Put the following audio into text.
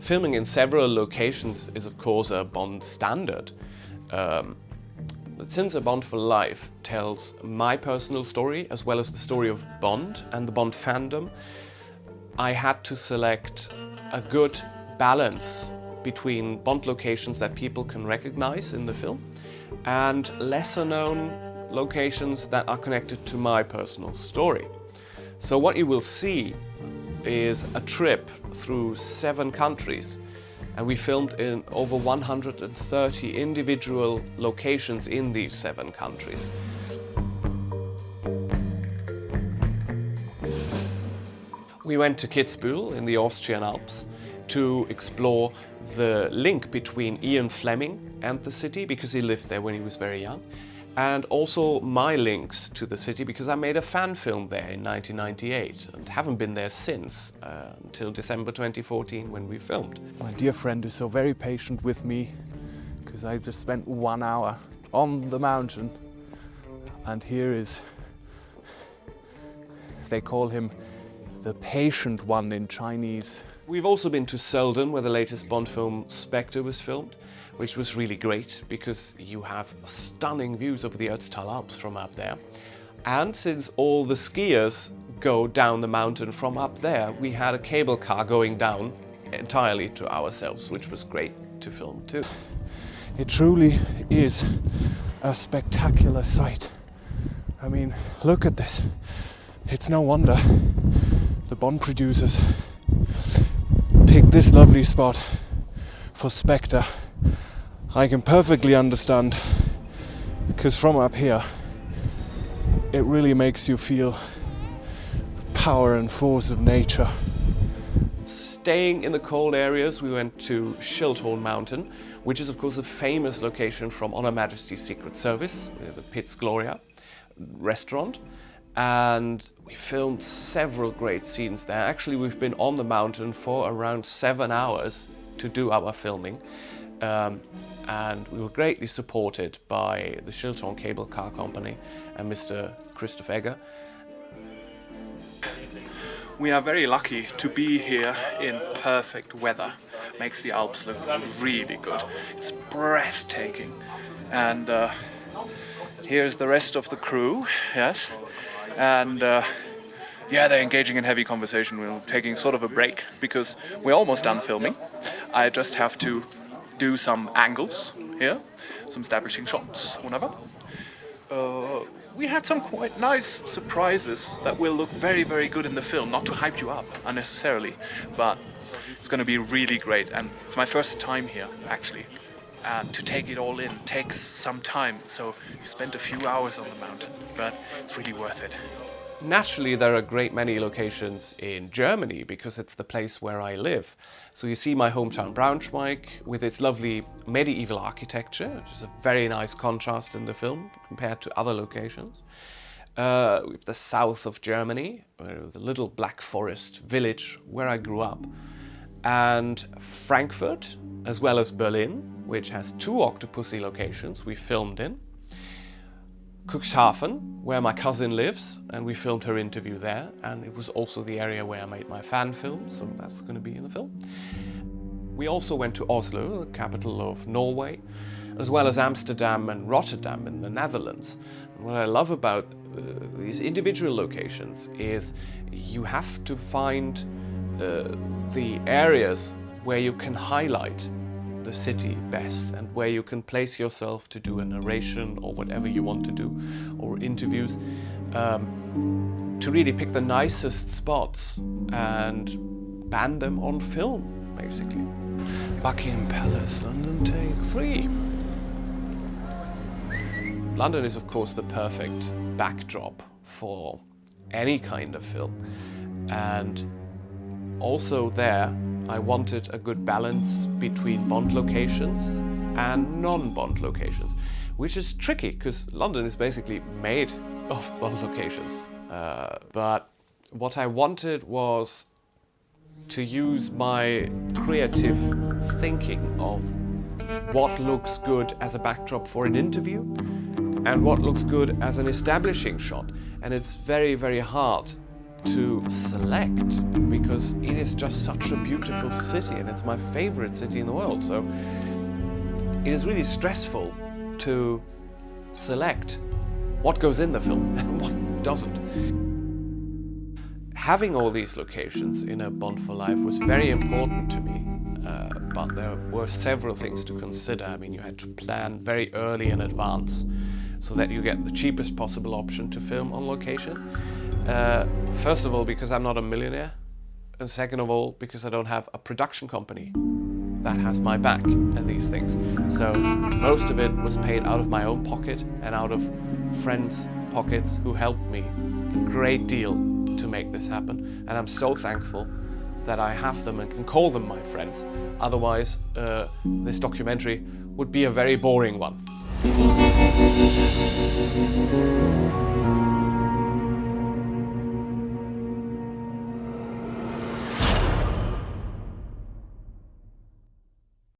Filming in several locations is of course a Bond standard. But since A Bond for Life tells my personal story as well as the story of Bond and the Bond fandom, I had to select a good balance between Bond locations that people can recognize in the film and lesser known locations that are connected to my personal story. So what you will see is a trip through 7 countries, and we filmed in over 130 individual locations in these 7 countries. We went to Kitzbühel in the Austrian Alps to explore the link between Ian Fleming and the city, because he lived there when he was very young, and also my links to the city because I made a fan film there in 1998 and haven't been there since until December 2014 when we filmed. My dear friend is so very patient with me because I just spent 1 hour on the mountain, and here is, they call him the patient one in Chinese. We've also been to Sölden, where the latest Bond film Spectre was filmed, which was really great because you have stunning views over the Ötztal Alps from up there. And since all the skiers go down the mountain from up there, we had a cable car going down entirely to ourselves, which was great to film too. It truly is a spectacular sight. I mean, look at this. It's no wonder the Bond producers picked this lovely spot for Spectre. I can perfectly understand, because from up here it really makes you feel the power and force of nature. Staying in the cold areas, we went to Schildhorn Mountain, which is of course a famous location from On Her Majesty's Secret Service, the Piz Gloria restaurant, and we filmed several great scenes there. Actually, we've been on the mountain for around 7 hours to do our filming. And we were greatly supported by the Schildhorn Cable Car Company and Mr. Christoph Egger. We are very lucky to be here in perfect weather. Makes the Alps look really good. It's breathtaking. And here's the rest of the crew, yes. And yeah, they're engaging in heavy conversation. We're taking sort of a break because we're almost done filming. I just have to do some angles here, some establishing shots, whatever. We had some quite nice surprises that will look very, very good in the film. Not to hype you up unnecessarily, but it's going to be really great. And it's my first time here, actually. And to take it all in takes some time. So you spent a few hours on the mountain, but it's really worth it. Naturally, there are a great many locations in Germany because it's the place where I live. So you see my hometown Braunschweig with its lovely medieval architecture, which is a very nice contrast in the film compared to other locations. We have the south of Germany, the little Black Forest village where I grew up, and Frankfurt, as well as Berlin, which has 2 Octopussy locations we filmed in. Cuxhaven, where my cousin lives, and we filmed her interview there, and it was also the area where I made my fan film, so that's going to be in the film. We also went to Oslo, the capital of Norway, as well as Amsterdam and Rotterdam in the Netherlands. And what I love about these individual locations is you have to find the areas where you can highlight the city best and where you can place yourself to do a narration or whatever you want to do, or interviews, to really pick the nicest spots and ban them on film, basically. Buckingham Palace, London, take 3. London is of course the perfect backdrop for any kind of film, and also there I wanted a good balance between Bond locations and non-Bond locations, which is tricky because London is basically made of Bond locations. But what I wanted was to use my creative thinking of what looks good as a backdrop for an interview and what looks good as an establishing shot. And it's very, very hard to select, because it is just such a beautiful city and it's my favorite city in the world. So it is really stressful to select what goes in the film and what doesn't. Having all these locations in a Bond for Life was very important to me, but there were several things to consider. I mean, you had to plan very early in advance so that you get the cheapest possible option to film on location. First of all, because I'm not a millionaire, and second of all, because I don't have a production company that has my back and these things. So most of it was paid out of my own pocket and out of friends' pockets who helped me a great deal to make this happen. And I'm so thankful that I have them and can call them my friends. Otherwise, this documentary would be a very boring one.